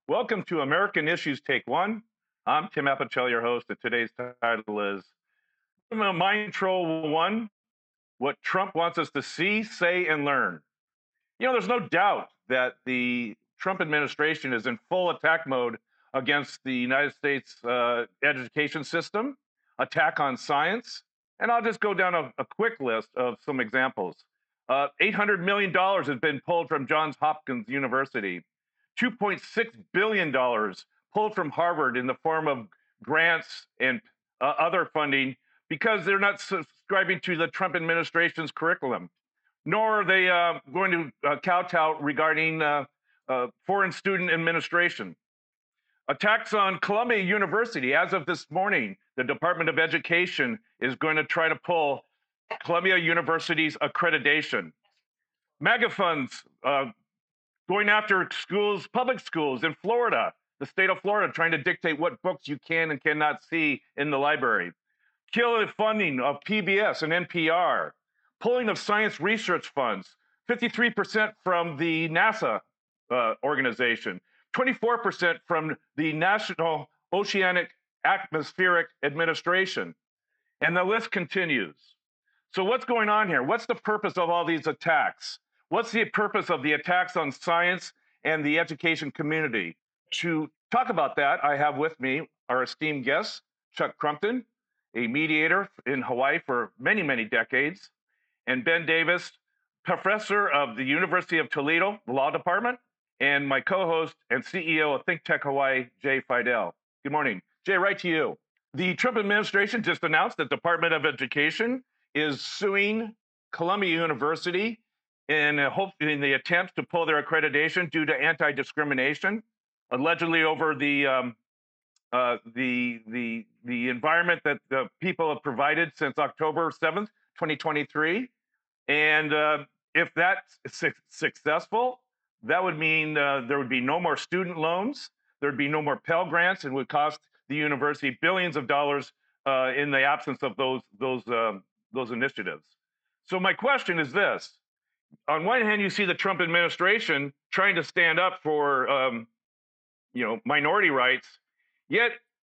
Welcome to American Issues Take One. I'm Tim Apicella, your host, and today's title is Mind Troll One: What Trump Wants Us to See, Say, and Learn. There's no doubt that the Trump administration is in full attack mode against the United States education system, attack on science, and I'll just go down a quick list of some examples. $800 million has been pulled from Johns Hopkins University. $2.6 billion pulled from Harvard in the form of grants and other funding because they're not subscribing to the Trump administration's curriculum, nor are they going to kowtow regarding foreign student administration. Attacks on Columbia University. As of this morning, the Department of Education is going to try to pull Columbia University's accreditation. MAGA funds going after schools, public schools in Florida, the state of Florida, trying to dictate what books you can and cannot see in the library. Killing funding of PBS and NPR, pulling of science research funds, 53% from the NASA organization, 24% from the National Oceanic Atmospheric Administration. And the list continues. So what's going on here? What's the purpose of all these attacks? What's the purpose of the attacks on science and the education community? To talk about that, I have with me our esteemed guest, Chuck Crumpton, a mediator in Hawaii for many, many decades, and Ben Davis, professor of the University of Toledo Law Department, and my co-host and CEO of ThinkTech Hawaii, Jay Fidell. Good morning. Jay, right to you. The Trump administration just announced that the Department of Education is suing Columbia University in the attempt to pull their accreditation due to anti-discrimination, allegedly over the environment that the people have provided since October 7th, 2023. And if that's successful, that would mean there would be no more student loans, there'd be no more Pell Grants, and would cost the university billions of dollars in the absence of those initiatives. So my question is this. On one hand, you see the Trump administration trying to stand up for, minority rights, yet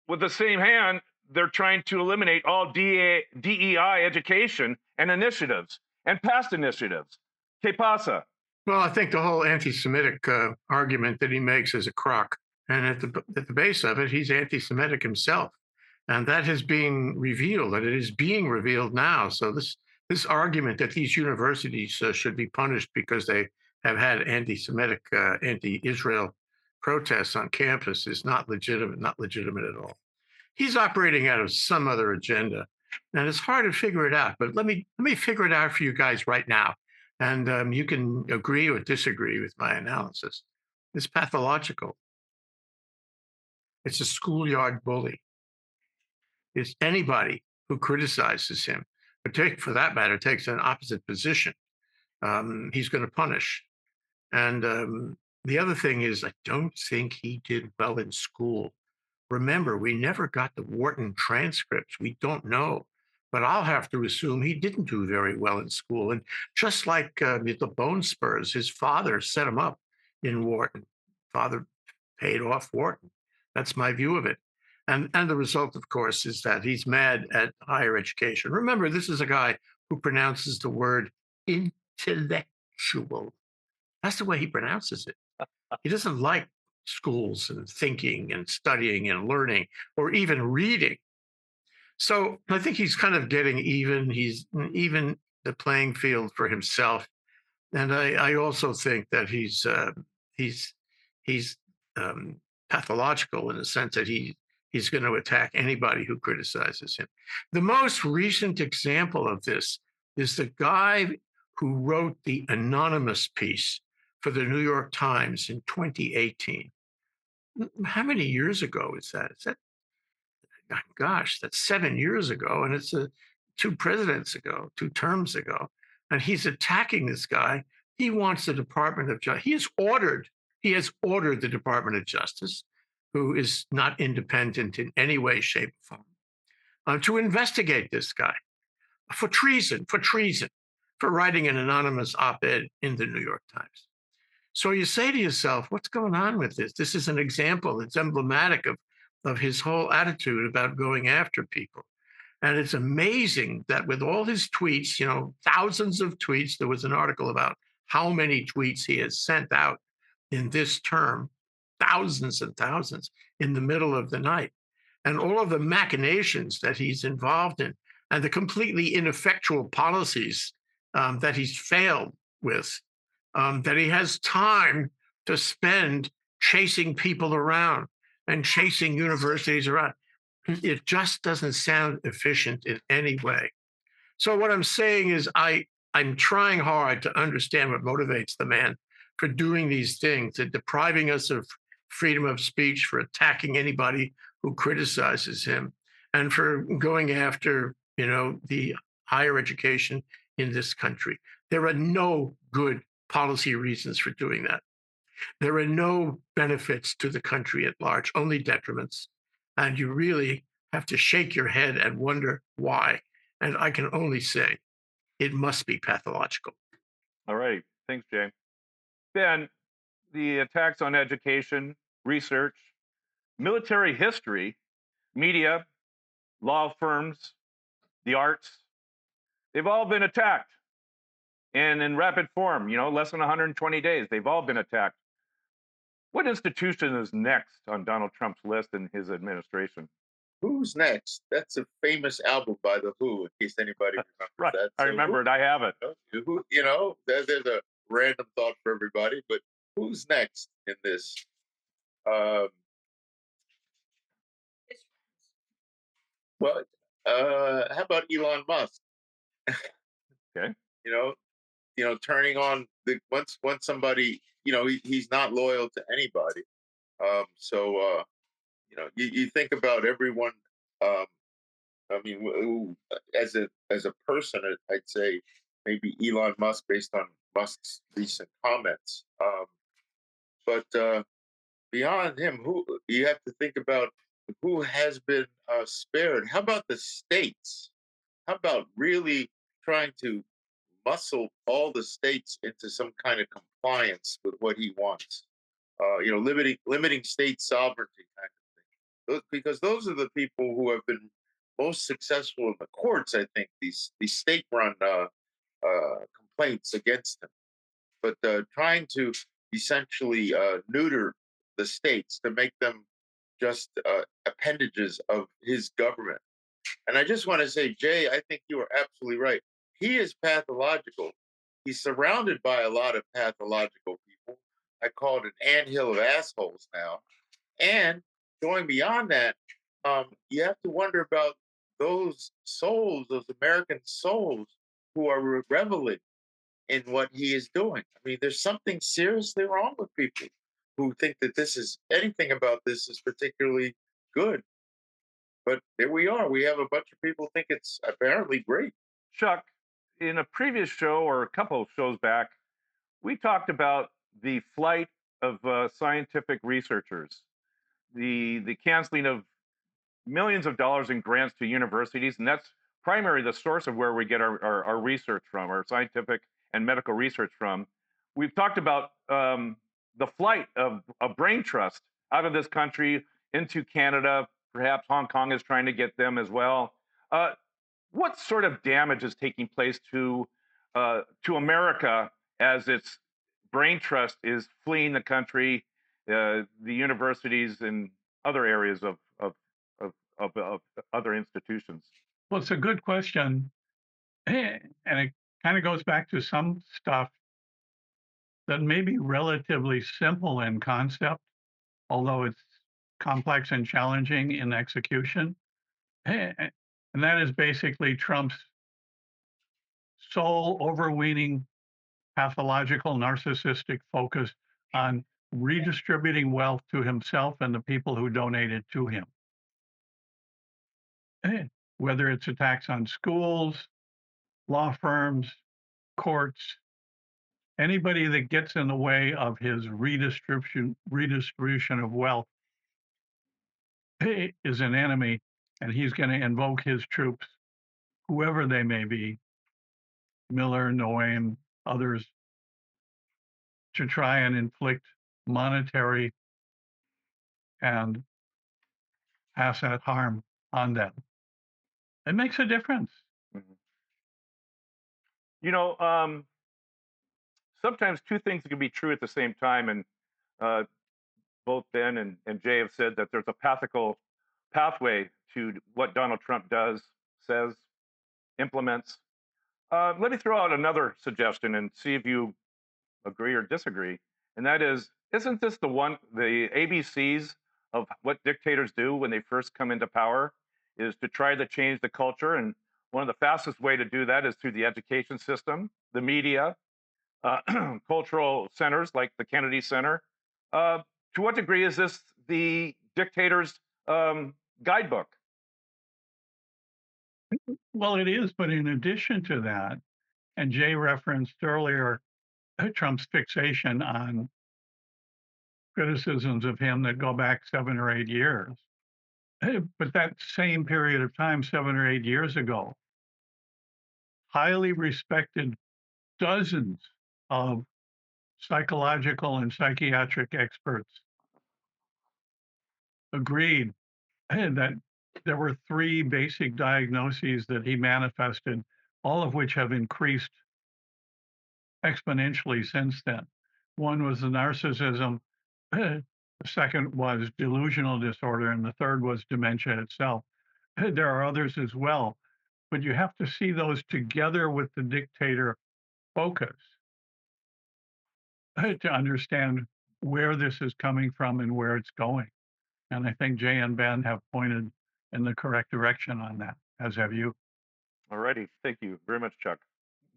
with the same hand, they're trying to eliminate all DEI education and initiatives and past initiatives. Que pasa? Well, I think the whole anti-Semitic argument that he makes is a crock. And at the base of it, he's anti-Semitic himself. And that is being revealed, and it is being revealed now. So this argument that these universities should be punished because they have had anti-Semitic, anti-Israel protests on campus is not legitimate at all. He's operating out of some other agenda, and it's hard to figure it out. But let me figure it out for you guys right now, and you can agree or disagree with my analysis. It's pathological. It's a schoolyard bully. It's anybody who criticizes him, for that matter, takes an opposite position, he's going to punish. And the other thing is, I don't think he did well in school. Remember, we never got the Wharton transcripts. We don't know. But I'll have to assume he didn't do very well in school. And just like the Bone Spurs, his father set him up in Wharton. Father paid off Wharton. That's my view of it. And the result, of course, is that he's mad at higher education. Remember, this is a guy who pronounces the word intellectual. That's the way he pronounces it. He doesn't like schools and thinking and studying and learning or even reading. So I think he's kind of getting even. He's even the playing field for himself. And I also think that he's pathological in the sense that he's going to attack anybody who criticizes him. The most recent example of this is the guy who wrote the anonymous piece for the New York Times in 2018. How many years ago is that? Is that, gosh, that's 7 years ago, and it's 2 presidents ago, 2 terms ago. And he's attacking this guy. He wants the Department of Justice. He has ordered the Department of Justice, who is not independent in any way, shape, or form, to investigate this guy for treason, for writing an anonymous op-ed in the New York Times. So you say to yourself, what's going on with this? This is an example. It's emblematic of his whole attitude about going after people. And it's amazing that with all his tweets, thousands of tweets, there was an article about how many tweets he has sent out in this term, thousands and thousands in the middle of the night, and all of the machinations that he's involved in, and the completely ineffectual policies that he's failed with, that he has time to spend chasing people around and chasing universities around. It just doesn't sound efficient in any way. So what I'm saying is I'm trying hard to understand what motivates the man for doing these things and depriving us of freedom of speech, for attacking anybody who criticizes him, and for going after, the higher education in this country. There are no good policy reasons for doing that. There are no benefits to the country at large, only detriments. And you really have to shake your head and wonder why. And I can only say it must be pathological. All right. Thanks, Jay. Ben, the attacks on education, research, military history, media, law firms, the arts, they've all been attacked. And in rapid form, less than 120 days, they've all been attacked. What institution is next on Donald Trump's list in his administration? Who's next? That's a famous album by the Who, in case anybody remembers Right. that. I So remember it. I have it. there's a random thought for everybody, but who's next in this? Um, well, how about Elon Musk? Okay. You know, turning on the once somebody, he's not loyal to anybody. You think about everyone. Um, I mean, as a person, I'd say maybe Elon Musk, based on Musk's recent comments. But beyond him, who you have to think about who has been spared. How about the states? How about really trying to muscle all the states into some kind of compliance with what he wants? Limiting state sovereignty kind of thing. Because those are the people who have been most successful in the courts. I think these state-run complaints against him, but trying to essentially neuter the states to make them just appendages of his government. And I just want to say, Jay, I think you are absolutely right. He is pathological. He's surrounded by a lot of pathological people. I call it an anthill of assholes now. And going beyond that, you have to wonder about those souls, those American souls who are reveling in what he is doing. I mean, there's something seriously wrong with people who think that anything about this is particularly good. But there we are. We have a bunch of people think it's apparently great. Chuck, in a previous show or a couple of shows back, we talked about the flight of scientific researchers, the canceling of millions of dollars in grants to universities, and that's primarily the source of where we get our research from, our scientific and medical research from. We've talked about the flight of brain trust out of this country into Canada. Perhaps Hong Kong is trying to get them as well. What sort of damage is taking place to America as its brain trust is fleeing the country, the universities and other areas of other institutions? Well, it's a good question. And it kind of goes back to some stuff that may be relatively simple in concept, although it's complex and challenging in execution. And that is basically Trump's sole overweening pathological narcissistic focus on redistributing wealth to himself and the people who donated to him. Whether it's attacks on schools, law firms, courts, anybody that gets in the way of his redistribution of wealth is an enemy, and he's going to invoke his troops, whoever they may be, Miller, Noem, others, to try and inflict monetary and asset harm on them. It makes a difference. Mhm. You know, sometimes two things can be true at the same time, and uh, both Ben and Jay have said that there's a pathway to what Donald Trump does, says, implements. Let me throw out another suggestion and see if you agree or disagree. And that is, isn't this the ABCs of what dictators do when they first come into power is to try to change the culture? And one of the fastest way to do that is through the education system, the media, cultural centers like the Kennedy Center. Uh, to what degree is this the dictator's guidebook? Well, it is, but in addition to that, and Jay referenced earlier Trump's fixation on criticisms of him that go back 7 or 8 years. But that same period of time, 7 or 8 years ago, highly respected dozens of psychological and psychiatric experts agreed that there were three basic diagnoses that he manifested, all of which have increased exponentially since then. One was the narcissism, the second was delusional disorder, and the third was dementia itself. There are others as well, but you have to see those together with the dictator focus to understand where this is coming from and where it's going. And I think Jay and Ben have pointed in the correct direction on that, as have you. All righty. Thank you very much, Chuck.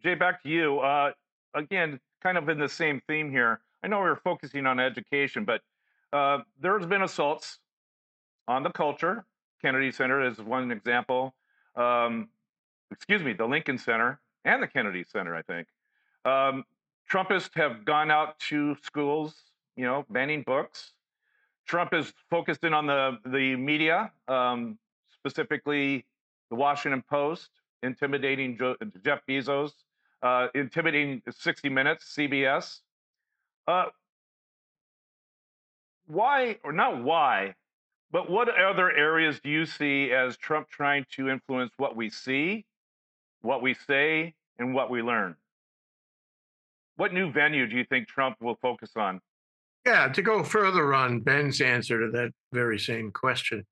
Jay, back to you. Again, kind of in the same theme here. I know we were focusing on education, but there's been assaults on the culture. Kennedy Center is one example. The Lincoln Center and the Kennedy Center, I think. Trumpists have gone out to schools, banning books. Trump is focused in on the media, specifically the Washington Post, intimidating Jeff Bezos, intimidating 60 Minutes, CBS. Why, or not why, but what other areas do you see as Trump trying to influence what we see, what we say, and what we learn? What new venue do you think Trump will focus on? Yeah, to go further on Ben's answer to that very same question,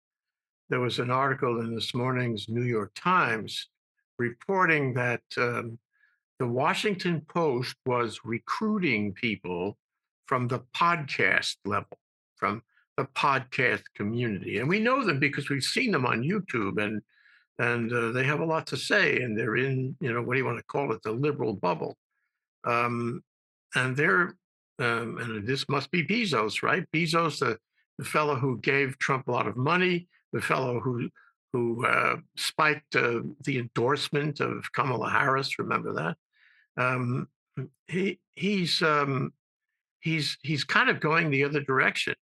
there was an article in this morning's New York Times reporting that the Washington Post was recruiting people from the podcast level, from the podcast community. And we know them because we've seen them on YouTube, and they have a lot to say, and they're in, what do you want to call it, the liberal bubble. And they're, and this must be Bezos, right? Bezos, the fellow who gave Trump a lot of money, the fellow who spiked the endorsement of Kamala Harris. Remember that? He's kind of going the other direction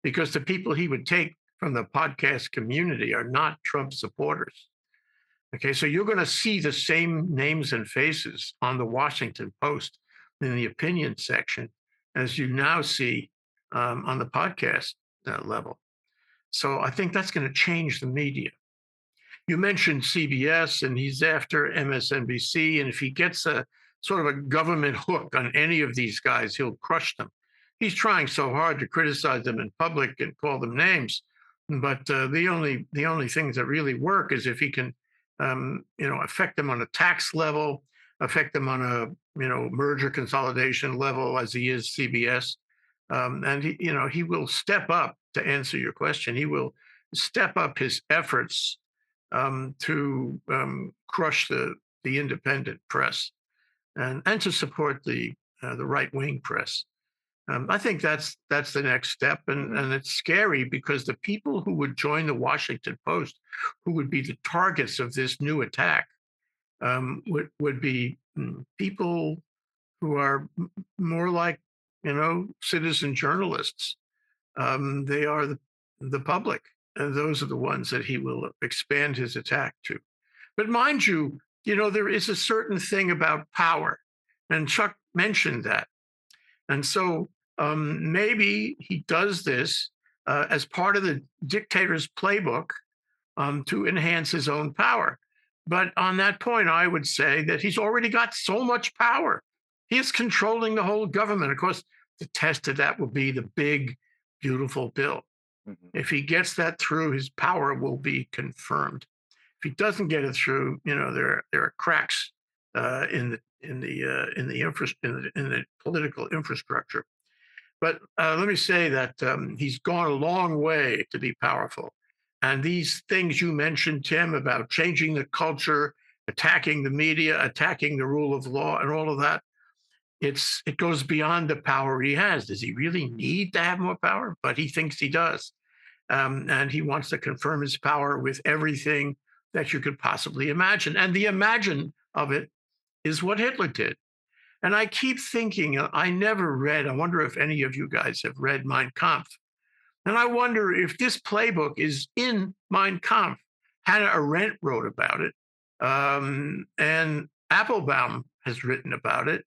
because the people he would take from the podcast community are not Trump supporters. Okay, so you're going to see the same names and faces on the Washington Post in the opinion section as you now see on the podcast level. So I think that's going to change the media. You mentioned CBS, and he's after MSNBC, and if he gets a sort of a government hook on any of these guys, he'll crush them. He's trying so hard to criticize them in public and call them names, but the only things that really work is if he can, affect them on a tax level, affect them on a merger consolidation level, as he is CBS, and he will step up. To answer your question, he will step up his efforts to crush the independent press and to support the right-wing press. I think that's the next step, and it's scary because the people who would join the Washington Post, who would be the targets of this new attack, would be people who are more like citizen journalists. They are the public, and those are the ones that he will expand his attack to. But mind you, there is a certain thing about power, and Chuck mentioned that. And so maybe he does this as part of the dictator's playbook to enhance his own power. But on that point, I would say that he's already got so much power. He is controlling the whole government. Of course, the test of that will be the big, beautiful bill. Mhm. If he gets that through, his power will be confirmed. If he doesn't get it through, there are cracks in the political infrastructure. But let me say that he's gone a long way to be powerful. And these things you mentioned, Tim, about changing the culture, attacking the media, attacking the rule of law, and all of that, it goes beyond the power he has. Does he really need to have more power? But he thinks he does. And he wants to confirm his power with everything that you could possibly imagine. And the imagine of it is what Hitler did. And I keep thinking, I never read, I wonder if any of you guys have read Mein Kampf. And I wonder if this playbook is in Mein Kampf. Hannah Arendt wrote about it, and Applebaum has written about it.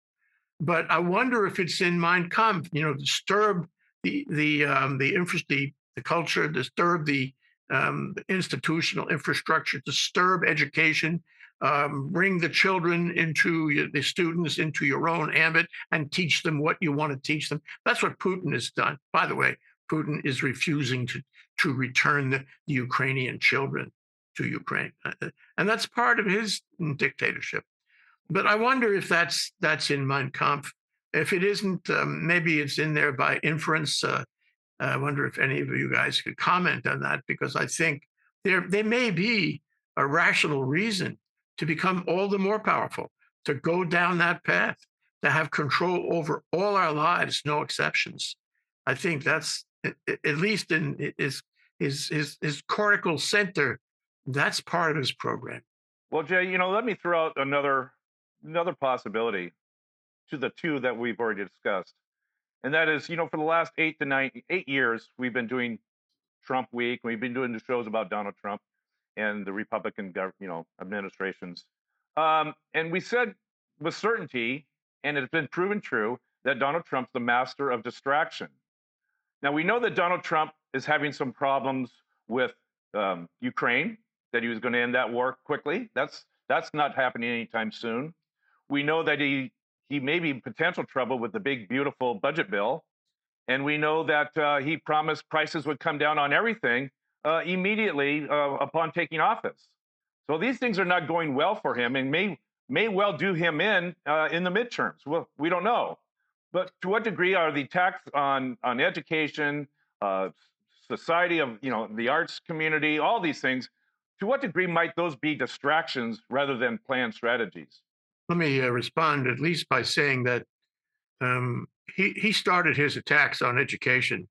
But I wonder if it's in Mein Kampf. Disturb the culture, disturb the institutional infrastructure, disturb education, bring the students into your own ambit and teach them what you want to teach them. That's what Putin has done. By the way, Putin is refusing to return the Ukrainian children to Ukraine. And that's part of his dictatorship. But I wonder if that's in Mein Kampf. If it isn't, maybe it's in there by inference. I wonder if any of you guys could comment on that, because I think there may be a rational reason to become all the more powerful, to go down that path, to have control over all our lives, no exceptions. I think that's, at least in his cortical center, that's part of his program. Well, Jay, let me throw out another possibility to the two that we've already discussed. And that is, for the last 8 years, we've been doing Trump Week. We've been doing the shows about Donald Trump and the Republican, administrations. And we said with certainty, and it's been proven true, that Donald Trump's the master of distraction. Now, we know that Donald Trump is having some problems with Ukraine, that he was going to end that war quickly. That's not happening anytime soon. We know that he may be in potential trouble with the big, beautiful budget bill. And we know that he promised prices would come down on everything immediately upon taking office. So these things are not going well for him, and may well do him in the midterms. Well, we don't know. But to what degree are the attacks on education, society of the arts community, all these things? To what degree might those be distractions rather than planned strategies? Let me respond at least by saying that he started his attacks on education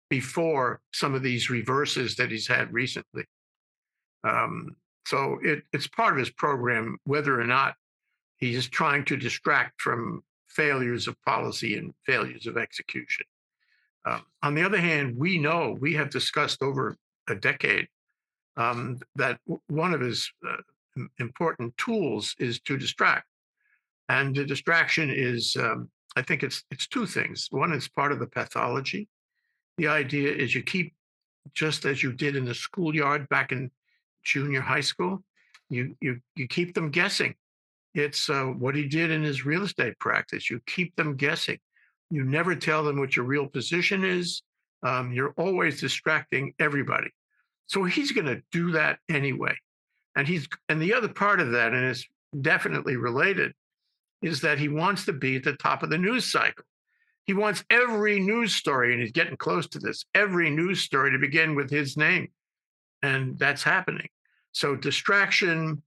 before some of these reverses that he's had recently. So it's part of his program, whether or not he's trying to distract from failures of policy and failures of execution. On the other hand, we have discussed over a decade that one of his important tools is to distract. And the distraction is, I think it's two things. One is part of the pathology. The idea is you keep, just as you did in the schoolyard back in junior high school, you keep them guessing. It's what he did in his real estate practice. You keep them guessing. You never tell them what your real position is. You're always distracting everybody. So he's going to do that anyway. And the other part of that, and it's definitely related, is that he wants to be at the top of the news cycle. He wants every news story, and he's getting close to this, every news story to begin with his name. And that's happening. So distraction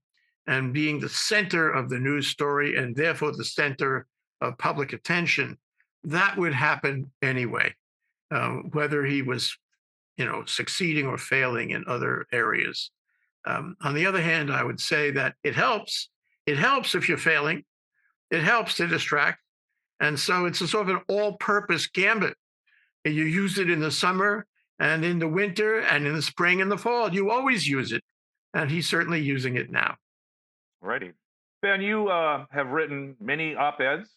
and being the center of the news story, and therefore the center of public attention, that would happen anyway, whether he was, succeeding or failing in other areas. On the other hand, I would say that it helps. It helps if you're failing. It helps to distract. And so it's a sort of an all-purpose gambit. You use it in the summer and in the winter and in the spring and the fall. You always use it. And he's certainly using it now. Righty. Ben, you have written many op-eds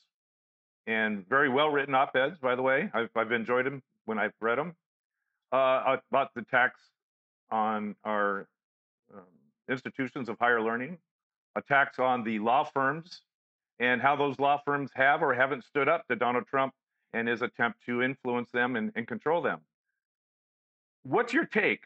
and very well written op-eds, by the way. I've enjoyed them when I've read them, about the tax on our um, institutions of higher learning, a tax on the law firms, and how those law firms have or haven't stood up to Donald Trump and his attempt to influence them and control them. What's your take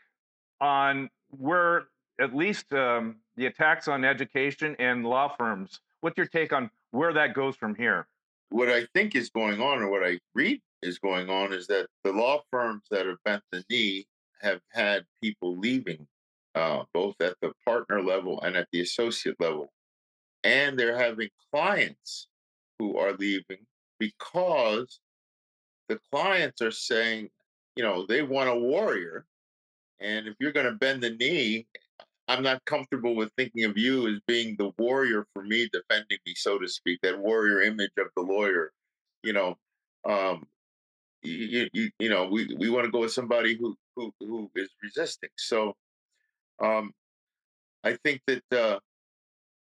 on where at least the attacks on education and law firms? What's your take on where that goes from here? What I think is going on, or what I read is going on, is that the law firms that have bent the knee have had people leaving, both at the partner level and at the associate level. And they're having clients who are leaving because the clients are saying, they want a warrior. And if you're going to bend the knee, I'm not comfortable with thinking of you as being the warrior for me, defending me, so to speak, that warrior image of the lawyer. You know, um, we want to go with somebody who is resisting. So I think that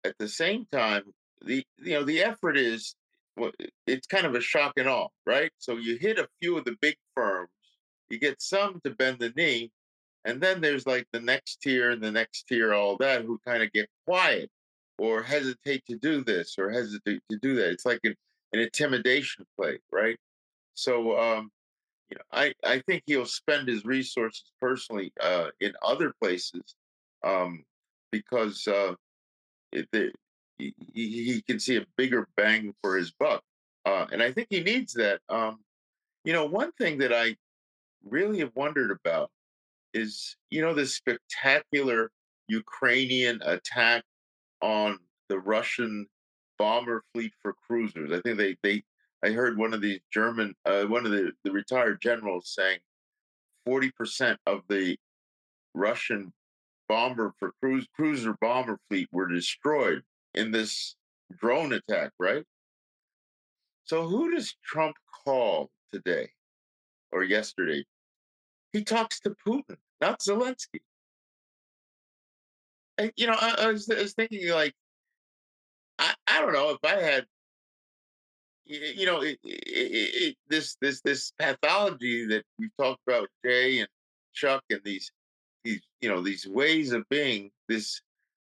at the same time, the effort is, well, it's kind of a shock and awe, right? So you hit a few of the big firms, you get some to bend the knee, and then there's like the next tier and the next tier, all that, who kind of get quiet or hesitate to do this or hesitate to do that. It's like an intimidation play, right? So I think he'll spend his resources personally in other places, um, because it, the, he can see a bigger bang for his buck, and I think he needs that. One thing that I really have wondered about is, this spectacular Ukrainian attack on the Russian bomber fleet for cruisers. I think I heard one of the one of the retired generals saying 40% of the Russian cruiser bomber fleet were destroyed in this drone attack, right? So who does Trump call today or yesterday? He talks to Putin, not Zelensky. And, I was thinking, like, I don't know if I had, this pathology that we've talked about, Jay and Chuck, and these ways of being, this,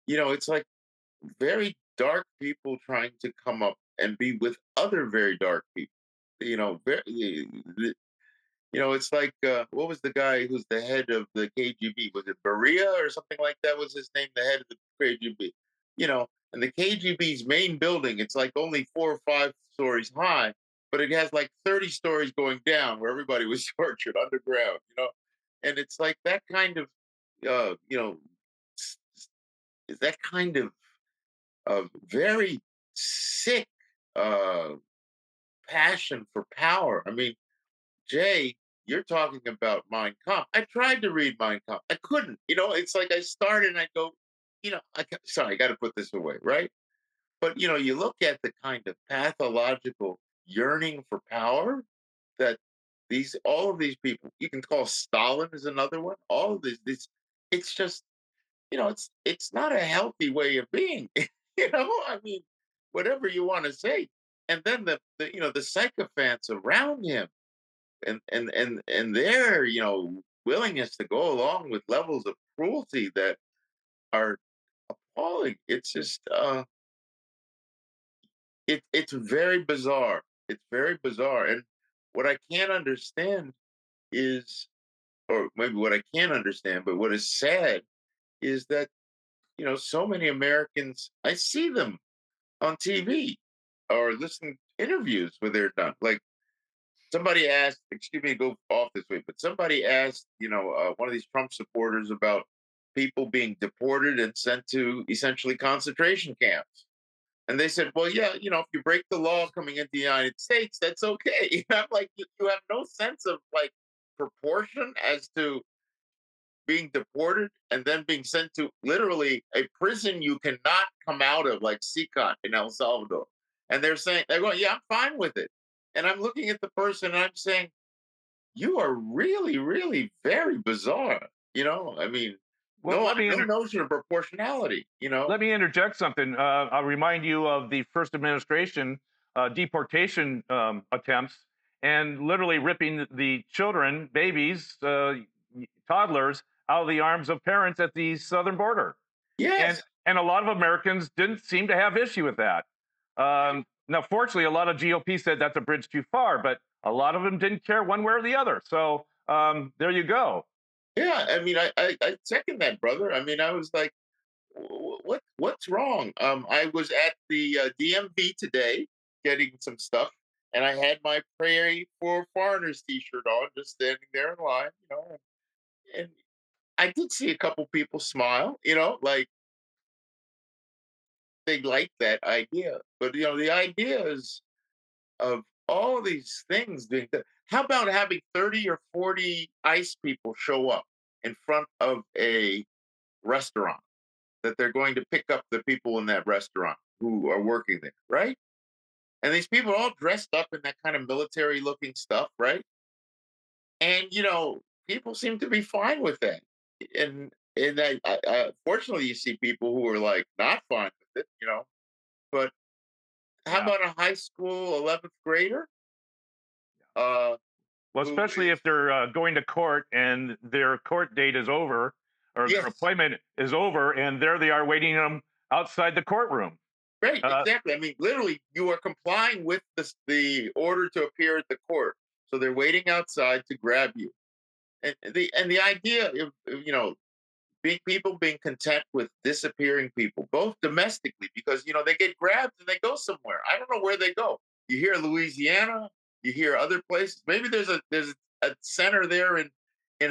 it's like very dark people trying to come up and be with other very dark people. It's like, what was the guy who's the head of the KGB? Was it Beria or something like that? Was his name, the head of the KGB? And the KGB's main building, it's like only 4 or 5 stories high, but it has like 30 stories going down where everybody was tortured underground. And it's like that kind of, is that kind of very sick uh, passion for power. I mean, Jay, you're talking about Mein Kampf. I tried to read Mein Kampf. I couldn't. It's like I started and I go, sorry, I got to put this away, right? But you look at the kind of pathological yearning for power that all of these people, you can call Stalin is another one. All of this, it's just, it's not a healthy way of being. I mean, whatever you want to say. And then the sycophants around him, and their willingness to go along with levels of cruelty that are appalling. It's just it's very bizarre. It's very bizarre. And what I can't understand is, or maybe what I can't understand, but what is sad is that so many Americans, I see them on TV or listen to interviews where they're done. Like, somebody asked, excuse me to go off this way, but somebody asked, one of these Trump supporters about people being deported and sent to essentially concentration camps. And they said, well, yeah, if you break the law coming into the United States, that's okay. I'm like, you have no sense of like proportion as to being deported and then being sent to literally a prison you cannot come out of, like SCOTUS in El Salvador. And they're going, yeah, I'm fine with it. And I'm looking at the person and I'm saying, you are really, really very bizarre. I mean, Well, no notion of proportionality. let me interject something. I'll remind you of the first administration deportation attempts and literally ripping the children, babies, toddlers out of the arms of parents at the southern border. Yes. And a lot of Americans didn't seem to have issue with that. Now, fortunately, a lot of GOP said that's a bridge too far, but a lot of them didn't care one way or the other. So there you go. Yeah. I mean, I second that, brother. I mean, I was like, what's wrong? I was at the DMV today getting some stuff, and I had my "Pray for Foreigners" T-shirt on, just standing there in line, and I did see a couple people smile, like they like that idea. But the idea is of all these things being done. How about having 30 or 40 ICE people show up in front of a restaurant that they're going to pick up the people in that restaurant who are working there, right? And these people are all dressed up in that kind of military looking stuff, right? And people seem to be fine with that. And fortunately, you see people who are like not fine with it. But how Yeah. about a high school 11th grader? Uh, Well, who especially if is they're going to court and their court date is over or their yes, appointment is over, and there they are waiting them outside the courtroom. right, Uh, exactly. I mean, literally, you are complying with the order to appear at the court, so they're waiting outside to grab you. And the idea of people being content with disappearing people, both domestically, because they get grabbed and they go somewhere. I don't know where they go. You hear Louisiana, you hear other places. Maybe there's a center there in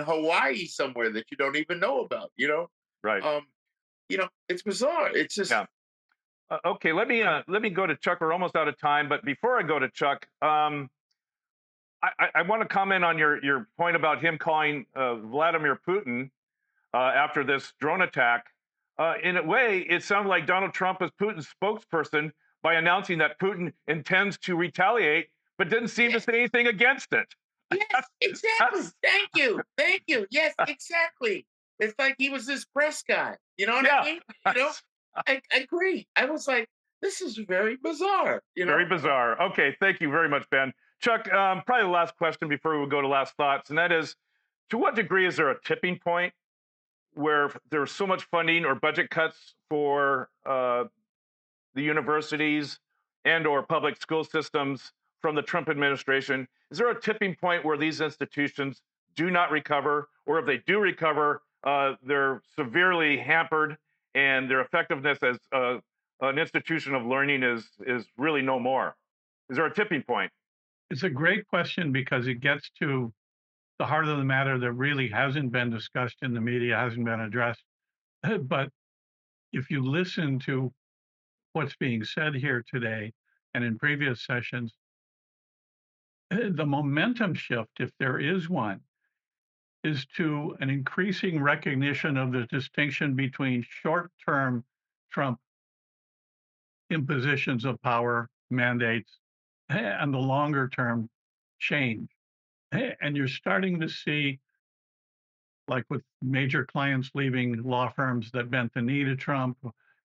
Hawaii somewhere that you don't even know about. right. Um, it's bizarre. It's just Yeah. Okay. Let me go to Chuck. We're almost out of time, but before I go to Chuck, I want to comment on your point about him calling Vladimir Putin after this drone attack. In a way, it sounded like Donald Trump was Putin's spokesperson by announcing that Putin intends to retaliate, but didn't seem to yes, say anything against it. yes, exactly. That's Thank you. Yes, exactly. It's like he was this press guy. You know what I yeah, mean? that's I agree. I was like, this is very bizarre. very bizarre. Okay, thank you very much, Ben. Chuck, probably the last question before we go to last thoughts, and that is, to what degree is there a tipping point where there's so much funding or budget cuts for the universities and or public school systems from the Trump administration? Is there a tipping point where these institutions do not recover, or if they do recover, they're severely hampered and their effectiveness as an institution of learning is really no more? Is there a tipping point? It's a great question because it gets to the heart of the matter that really hasn't been discussed in the media, hasn't been addressed. But if you listen to what's being said here today and in previous sessions, the momentum shift, if there is one, is to an increasing recognition of the distinction between short-term Trump impositions of power, mandates, and the longer-term change. And you're starting to see, like with major clients leaving law firms that bent the knee to Trump,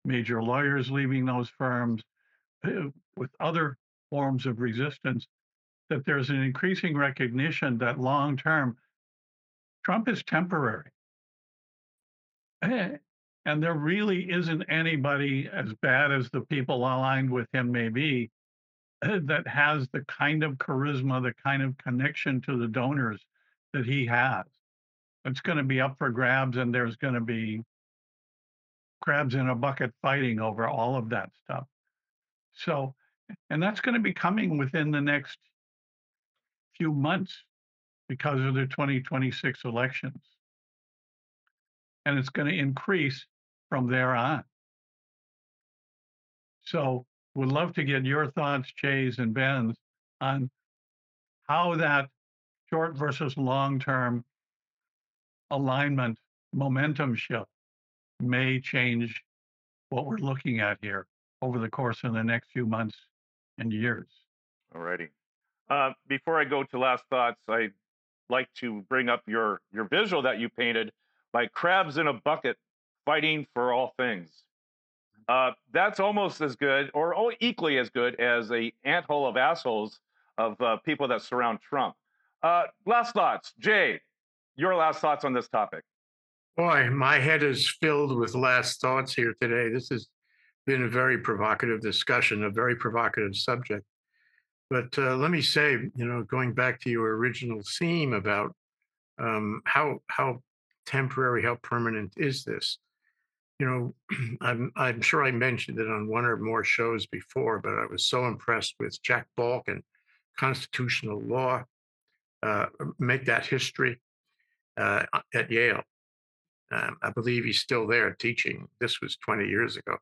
major lawyers leaving those firms, with other forms of resistance, that there's an increasing recognition that long term, Trump is temporary. And there really isn't anybody as bad as the people aligned with him may be that has the kind of charisma, the kind of connection to the donors that he has. It's going to be up for grabs, and there's going to be crabs in a bucket fighting over all of that stuff. So, and that's going to be coming within the next few months because of the 2026 elections. And it's going to increase from there on. So, would love to get your thoughts, Jay's and Ben's, on how that short versus long term alignment momentum shift may change what we're looking at here over the course of the next few months and years. All righty. Before I go to last thoughts, I'd like to bring up your visual that you painted, like crabs in a bucket fighting for all things. That's almost as good or equally as good as a anthole of assholes of people that surround Trump. Last thoughts, Jay. Your last thoughts on this topic. Boy, my head is filled with last thoughts here today. This has been a very provocative discussion, a very provocative subject. But let me say, going back to your original theme about how temporary, how permanent is this? I'm sure I mentioned it on one or more shows before, but I was so impressed with Jack Balkin, constitutional law, make that history at Yale. I believe he's still there teaching. This was 20 years ago,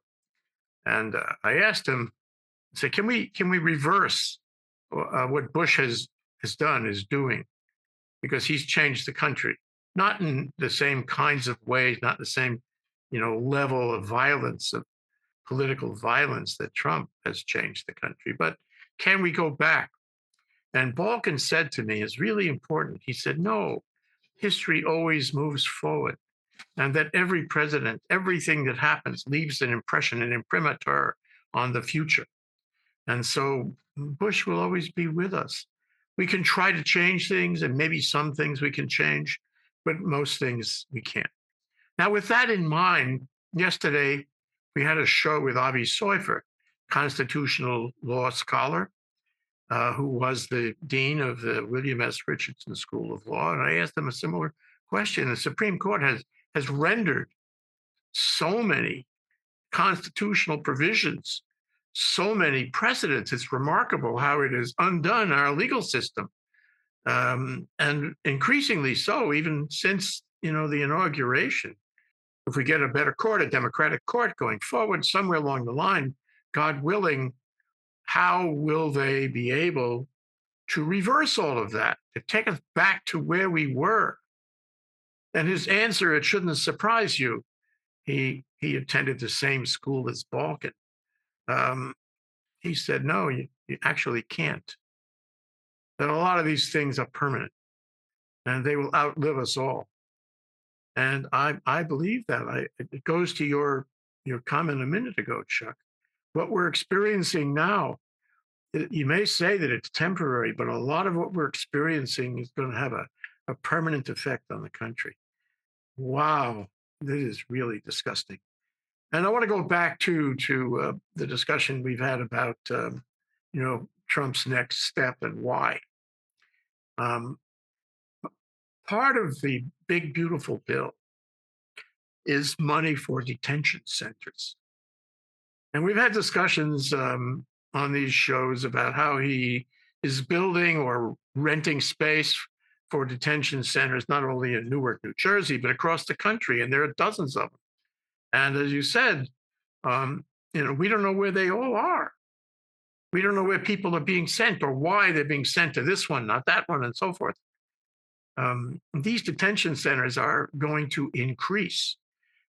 and I asked him, I said, "Can we reverse what Bush has done, is doing, because he's changed the country, not in the same kinds of ways, not the same, level of violence, of political violence that Trump has changed the country, but can we go back?" And Balkin said to me, it's really important. He said, "No, history always moves forward, and that every president, everything that happens leaves an impression, an imprimatur on the future. And so Bush will always be with us. We can try to change things, and maybe some things we can change, but most things we can't." Now, with that in mind, yesterday we had a show with Avi Soifer, constitutional law scholar, who was the dean of the William S. Richardson School of Law. And I asked him a similar question. The Supreme Court has rendered so many constitutional provisions, so many precedents. It's remarkable how it has undone our legal system, and increasingly so, even since the inauguration. If we get a better court, a Democratic court going forward, somewhere along the line, God willing, how will they be able to reverse all of that, to take us back to where we were? And his answer, it shouldn't surprise you. He attended the same school as Balkin. Um, he said, "No, you actually can't. That a lot of these things are permanent, and they will outlive us all." And I believe that. It goes to your comment a minute ago, Chuck. What we're experiencing now, you may say that it's temporary, but a lot of what we're experiencing is going to have a permanent effect on the country. Wow, this is really disgusting. And I want to go back to the discussion we've had about Trump's next step and why. Um, Part of the big beautiful bill is money for detention centers, and we've had discussions on these shows about how he is building or renting space for detention centers, not only in Newark, New Jersey, but across the country, and there are dozens of them. And as you said, we don't know where they all are. We don't know where people are being sent or why they're being sent to this one, not that one, and so forth. These detention centers are going to increase.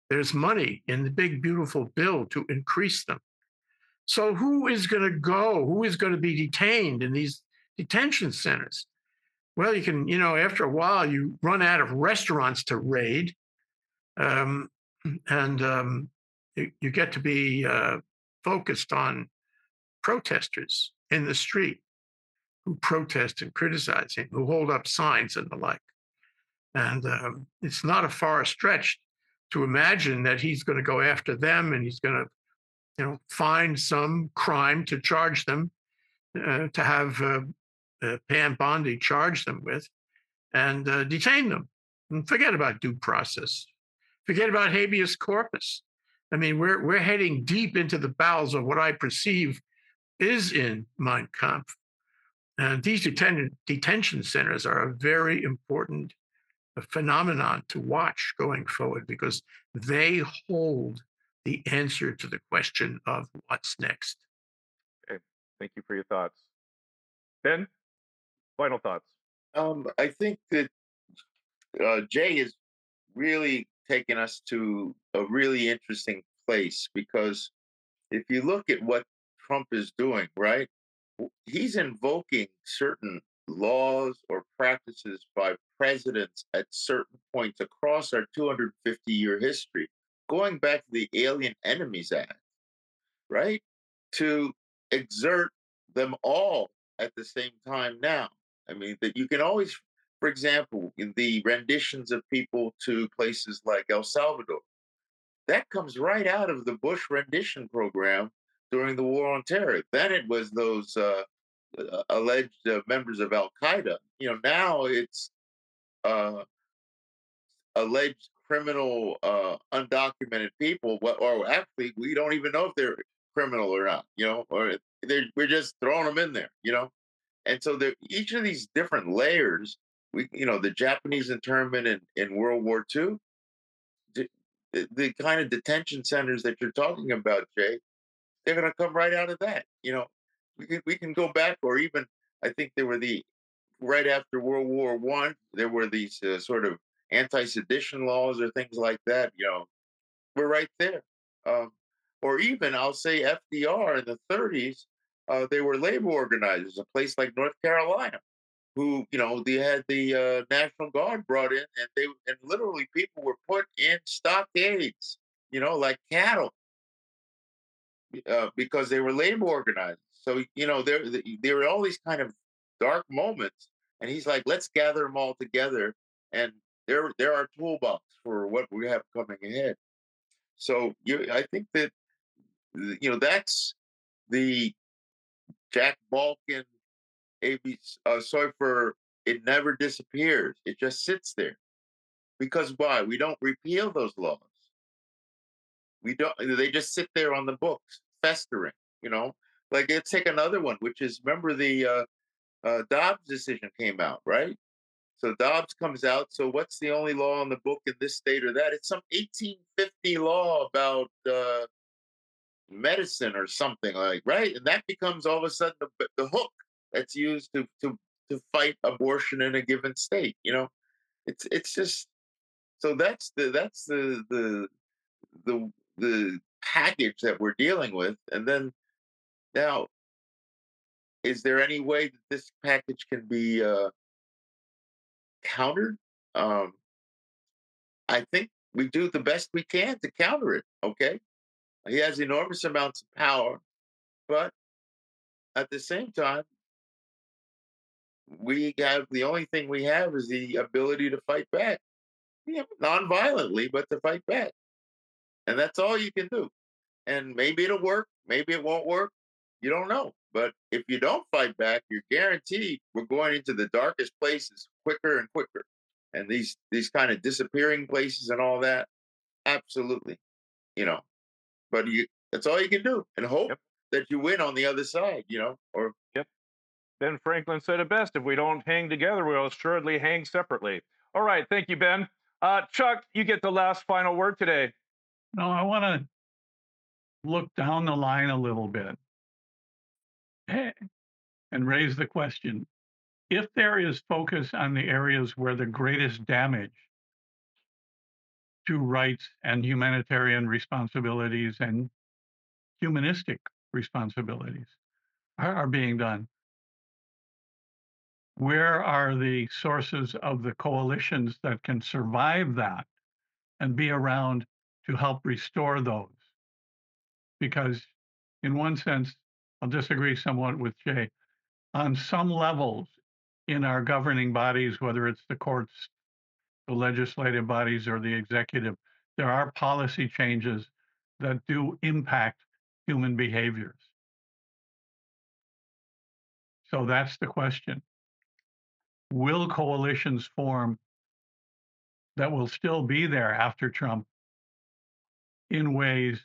There's money in the big, beautiful bill to increase them. So who is going to go? Who is going to be detained in these detention centers? Well, you can, after a while, you run out of restaurants to raid. And you get to be focused on protesters in the street who protest and criticize him, who hold up signs and the like. And it's not a far stretch to imagine that he's going to go after them, and he's going to, find some crime to charge them, to have Pam Bondi charge them with, and detain them. And forget about due process. Forget about habeas corpus. I mean, we're heading deep into the bowels of what I perceive is in Mein Kampf. And these detention centers are a very important phenomenon to watch going forward, because they hold the answer to the question of what's next. Okay. Thank you for your thoughts. Ben, final thoughts. I think that Jay is really taking us to a really interesting place, because if you look at what Trump is doing, right, he's invoking certain laws or practices by presidents at certain points across our 250-year history, going back to the Alien Enemies Act. right, to exert them all at the same time now. I mean, that you can always, for example, in the renditions of people to places like El Salvador, that comes right out of the Bush rendition program during the War on Terror. Then it was those alleged members of Al Qaeda. Now it's uh, alleged criminal, undocumented people. Or actually, we don't even know if they're criminal or not. Or we're just throwing them in there. And so each of these different layers. The Japanese internment in World War II, the kind of detention centers that you're talking about, Jay, they're going to come right out of that. We can go back, or even I think there were right after World War I, there were these sort of anti-sedition laws or things like that. We're right there. Um, or even I'll say FDR in the 30s, they were labor organizers. A place like North Carolina, who they had the National Guard brought in, and literally people were put in stockades, like cattle, because they were labor organizers. So there were all these kind of dark moments, and he's like, let's gather them all together, and there are toolbox for what we have coming ahead. So I think that that's the Jack Balkan A.B. Soifer. It never disappears. It just sits there. Because why? We don't repeal those laws. We don't. They just sit there on the books, festering. Like, let's take another one, which is, remember the Dobbs decision came out, right? So Dobbs comes out. So what's the only law on the book in this state or that? It's some 1850 law about medicine or something, like, right? And that becomes all of a sudden the hook that's used to fight abortion in a given state. It's just, so that's the package that we're dealing with. And then now, is there any way that this package can be countered? Um, I think we do the best we can to counter it. Okay, he has enormous amounts of power, but at the same time, the only thing we have is the ability to fight back, non-violently, but to fight back, and that's all you can do. And maybe it'll work, maybe it won't work. You don't know. But if you don't fight back, you're guaranteed we're going into the darkest places quicker and quicker. And these kind of disappearing places and all that, absolutely. You know, but that's all you can do, and hope Yep. that you win on the other side. Or Yep. Ben Franklin said it best: if we don't hang together, we'll assuredly hang separately. All right. Thank you, Ben. Chuck, you get the last final word today. No, I want to look down the line a little bit and raise the question. If there is focus on the areas where the greatest damage to rights and humanitarian responsibilities and humanistic responsibilities are being done, where are the sources of the coalitions that can survive that and be around to help restore those? Because in one sense, I'll disagree somewhat with Jay. On some levels in our governing bodies, whether it's the courts, the legislative bodies, or the executive, there are policy changes that do impact human behaviors. So that's the question. Will coalitions form that will still be there after Trump in ways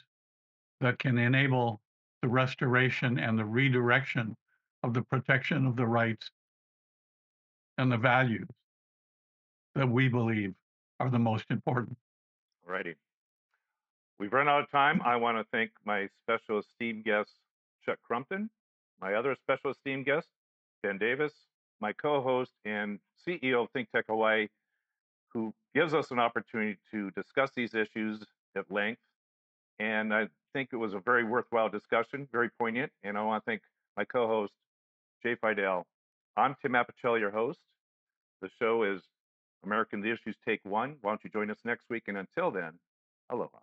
that can enable the restoration and the redirection of the protection of the rights and the values that we believe are the most important? All righty. We've run out of time. I want to thank my special esteemed guest, Chuck Crumpton, my other special esteemed guest, Ben Davis, my co-host and CEO of ThinkTech Hawaii, who gives us an opportunity to discuss these issues at length. And I think it was a very worthwhile discussion, very poignant. And I want to thank my co-host, Jay Fidell. I'm Tim Apicella, your host. The show is American Issues Take One. Why don't you join us next week? And until then, aloha.